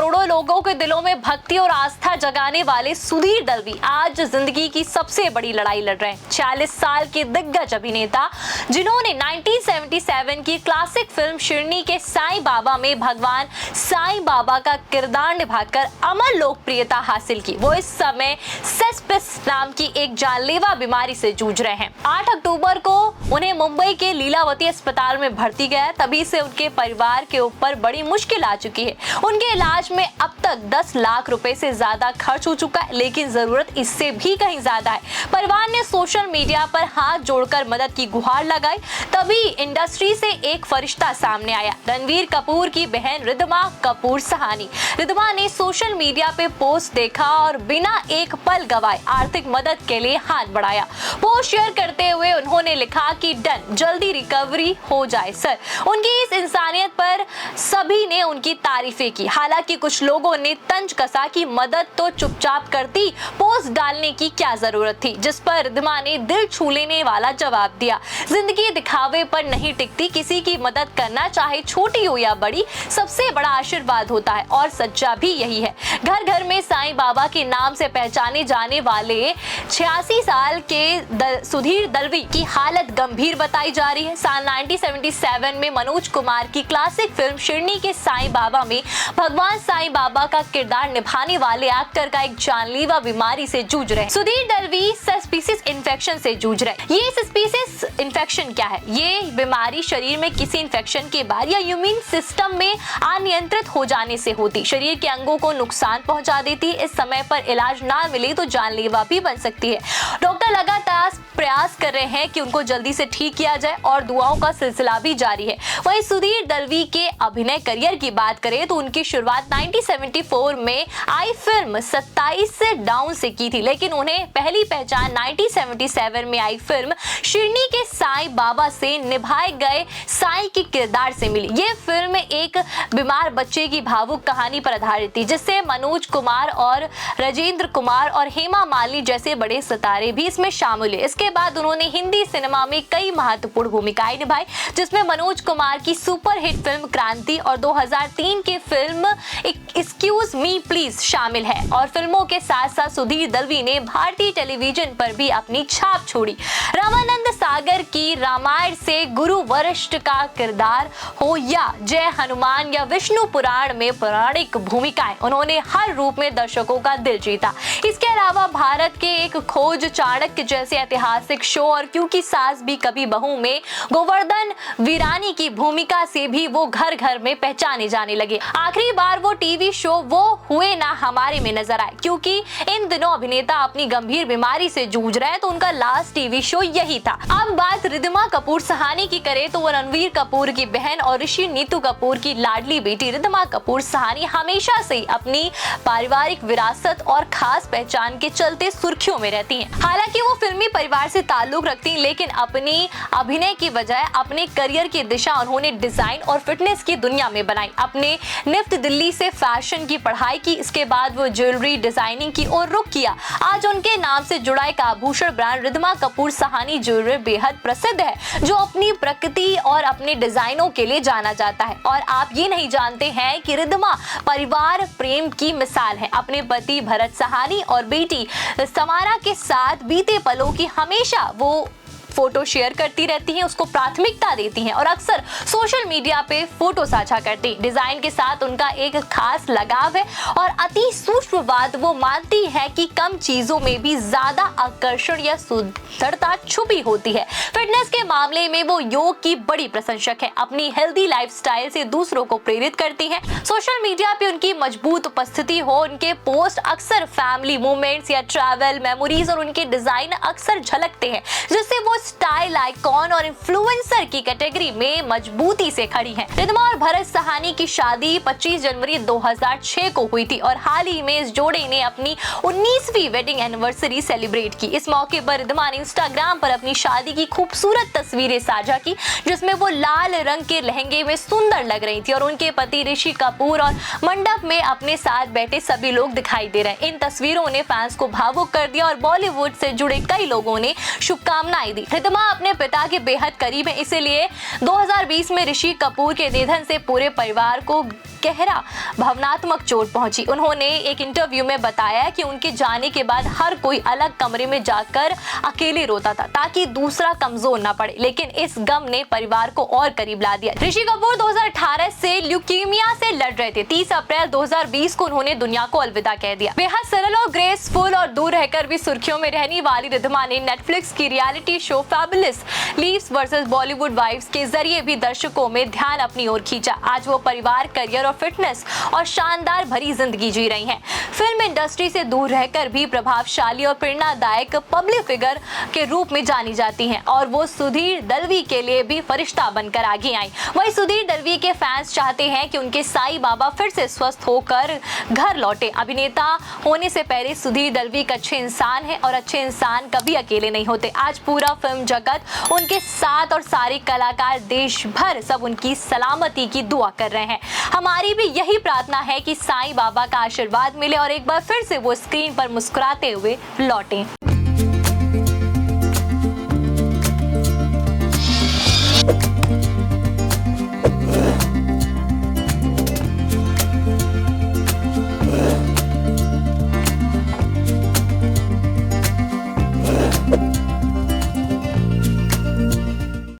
करोड़ों लोगों के दिलों में भक्ति और आस्था जगाने वाले सुधीर दलवी आज जिंदगी की सबसे बड़ी लड़ाई लड़ रहे हैं। 40 साल के दिग्गज अभिनेता जिन्होंने 1977 की क्लासिक फिल्म शिरनी के साईं बाबा में भगवान साईं बाबा का किरदार निभाकर अमर लोकप्रियता हासिल की, वो इस समय सेस्पिस नाम की एक जानलेवा बीमारी से जूझ रहे हैं। 8 अक्टूबर को उन्हें मुंबई के लीलावती अस्पताल में भर्ती किया। तभी से उनके परिवार के ऊपर बड़ी मुश्किल आ चुकी है। उनके इलाज में अब तक 10 लाख रुपए से ज्यादा खर्च हो चुका है, लेकिन जरूरत इससे भी कहीं ज्यादा है। परिवार ने सोशल मीडिया पर हाथ जोड़कर मदद की गुहार लगाई। तभी इंडस्ट्री से एक फरिश्ता सामने आया, रणवीर कपूर की बहन रिद्धिमा कपूर सहानी। रिद्धिमा ने सोशल मीडिया पे पोस्ट देखा और बिना एक पल गवाए आर्थिक मदद के लिए हाथ बढ़ाया। पोस्ट शेयर करते हुए उन्होंने लिखा कि डन, जल्दी रिकवरी हो जाए सर। उनकी इस इंसानियत पर सभी ने उनकी तारीफें की। हालांकि कुछ लोगों ने तंज कसा कि मदद तो चुपचाप करती, पोस्ट डालने की क्या जरूरत थी, जिस पर रिद्धिमा ने दिल छू लेने वाला जवाब दिया, जिंदगी दिखावे पर नहीं टिकती, किसी की मदद करना चाहे छोटी हो या बड़ी सबसे बड़ा आशीर्वाद होता है और सच्चा भी यही है। घर घर में साईं बाबा के नाम से पहचाने जाने वाले 86 साल के सुधीर दलवी की हालत गंभीर बताई जा रही है। साल 1977 में मनोज कुमार की क्लासिक फिल्म शिरनी के साईं बाबा में भगवान साईं बाबा का किरदार निभाने वाले एक्टर का एक जानलेवा बीमारी से जूझ रहे हैं। सुधीर दलवी सस्पिशियस इन्फेक्शन से जूझ रहे हैं। ये सस्पिशियस इन्फेक्शन क्या है? ये बीमारी शरीर में किसी इन्फेक्शन के बाद या इम्यून सिस्टम में अनियंत्रित हो जाने से होती, शरीर के अंगों को नुकसान पहुंचा देती है। इस समय पर इलाज ना मिले तो जानलेवा भी बन सकती है। डॉक्टर लगातार प्रयास कर रहे हैं कि उनको जल्दी से ठीक किया जाए और दुआओं का सिलसिला भी जारी है। वहीं सुधीर दलवी के अभिनय करियर की बात करें तो उनकी शुरुआत 1974 में आई फिल्म 27 से डाउन से की थी, लेकिन उन्हें पहली पहचान 1977 में आई फिल्म शिरनी के साईं बाबा से निभाए गए साईं के किरदार से मिली। ये फिल्म एक बीमार बच्चे की भावुक कहानी पर आधारित थी, जिससे मनोज कुमार और राजेंद्र कुमार और हेमा मालिनी जैसे बड़े सितारे भी इसमें शामिल हुए। इसके बाद उन्होंने हिंदी सिनेमा में कई महत्वपूर्ण भूमिकाएं निभाई, जिसमें मनोज कुमार की सुपरहिट फिल्म क्रांति और 2003 की फिल्म एक्सक्यूज मी प्लीज शामिल है। और फिल्मों के साथ साथ सुधीर दलवी ने भारतीय टेलीविजन पर भी अपनी छाप छोड़ी। रामानंद सागर की रामायण से गुरु वशिष्ठ का किरदार हो या जय हनुमान या विष्णु पुराण में पौराणिक भूमिकाएं, उन्होंने हर रूप में दर्शकों का दिल जीता। इसके अलावा भारत के एक खोज चाणक्य जैसे ऐतिहासिक शो और क्योंकि सास भी कभी बहू में गोवर्धन वीरानी की भूमिका से भी वो घर घर में पहचाने जाने लगे। आखिरी बार वो टीवी शो वो हुए ना हमारे में नजर आए, क्योंकि इन दिनों अभिनेता अपनी गंभीर बीमारी से जूझ रहे हैं, तो उनका लास्ट टीवी शो यही था। अब बात रिद्धिमा कपूर सहानी की करें तो वो रणवीर कपूर की बहन और ऋषि नीतू कपूर की लाडली बेटी रिद्धिमा कपूर सहानी हमेशा से अपनी पारिवारिक विरासत और खास पहचान के चलते सुर्खियों में रहती हैं। हालांकि वो फिल्मी परिवार से ताल्लुक रखती हैं, लेकिन अपनी अभिनय की बजाय अपने करियर की दिशा उन्होंने डिजाइन और फिटनेस की दुनिया में बनाई। अपने निफ्ट दिल्ली से फैशन की पढ़ाई की, इसके बाद वो ज्वेलरी डिजाइनिंग की ओर रुख किया। आज उनके नाम से जुड़ा एक आभूषण ब्रांड रिद्धिमा कपूर सहानी ज्वेलरी बेहद प्रसिद्ध है, जो अपनी प्रकृति और अपने डिजाइनों के लिए जाना जाता है। और आप ये नहीं जानते हैं कि रिद्धिमा परिवार प्रेम की मिसाल है। अपने पति भरत सहानी और बेटी समारा के साथ बीते पलों की हमेशा वो फोटो शेयर करती रहती हैं, उसको प्राथमिकता देती हैं और अक्सर सोशल मीडिया पे फोटो साझा करती हैं। डिजाइन के साथ उनका एक खास लगाव है और अति सूक्ष्म बात वो मानती है कि कम चीजों में भी ज्यादा आकर्षण या सुंदरता छुपी होती है। फिटनेस के मामले में वो योग की बड़ी प्रशंसक है, अपनी हेल्दी लाइफस्टाइल से दूसरों को प्रेरित करती हैं। सोशल मीडिया पे उनकी मजबूत उपस्थिति हो, उनके पोस्ट अक्सर फैमिली मोमेंट्स या ट्रैवल मेमोरीज और उनके डिजाइन अक्सर झलकते हैं, जिससे वो स्टाइल आइकॉन और इन्फ्लुएंसर की कैटेगरी में मजबूती से खड़ी हैं। रिद्धिमा और भरत सहानी की शादी 25 जनवरी 2006 को हुई थी और हाल ही में इस जोड़े ने अपनी 19वीं वेडिंग एनिवर्सरी सेलिब्रेट की। इस मौके पर रिद्धिमा ने इंस्टाग्राम पर अपनी शादी की खूबसूरत तस्वीरें साझा की, जिसमें वो लाल रंग के लहंगे में सुंदर लग रही थी और उनके पति ऋषि कपूर और मंडप में अपने साथ बैठे सभी लोग दिखाई दे रहे हैं। इन तस्वीरों ने फैंस को भावुक कर दिया और बॉलीवुड से जुड़े कई लोगों ने शुभकामनाएं दी। रिद्धिमा अपने पिता के बेहद करीब है, इसीलिए 2020 में ऋषि कपूर के निधन से पूरे परिवार को गहरा भावनात्मक चोट पहुंची। उन्होंने एक इंटरव्यू में बताया कि उनके जाने के बाद हर कोई अलग कमरे में जाकर अकेले रोता था ताकि दूसरा कमजोर ना पड़े, लेकिन इस गम ने परिवार को और करीब ला दिया। ऋषि कपूर 2018 से ल्यूकीमिया से लड़ रहे थे। 30 अप्रैल 2020 को उन्होंने दुनिया को अलविदा कह दिया। बेहद सरल और ग्रेसफुल और दूर रहकर भी सुर्खियों में रहने वाली रिद्धिमा ने नेटफ्लिक्स की reality show fabulous lives versus Bollywood wives के जरिए भी दर्शकों में ध्यान अपनी ओर खींचा। आज वो परिवार, करियर और फिटनेस और शानदार भरी जिंदगी जी रही हैं। फिल्म इंडस्ट्री से दूर रहकर भी प्रभावशाली और प्रेरणादायक पब्लिक फिगर के रूप में जानी जाती हैं और वो सुधीर दलवी के लिए भी फरिश्ता बनकर आगे आई। वही सुधीर दलवी के फैंस चाहते हैं कि उनके साईं बाबा फिर से स्वस्थ होकर घर लौटे। अभिनेता होने से पहले सुधीर दलवी एक अच्छे इंसान हैं और अच्छे इंसान कभी अकेले नहीं होते। आज पूरा फिल्म जगत उनके साथ और सारे कलाकार देश भर सब उनकी सलामती की दुआ कर रहे हैं। हमारी भी यही प्रार्थना है कि साईं बाबा का आशीर्वाद मिले और एक बार फिर से वो स्क्रीन पर मुस्कुराते हुए लौटें।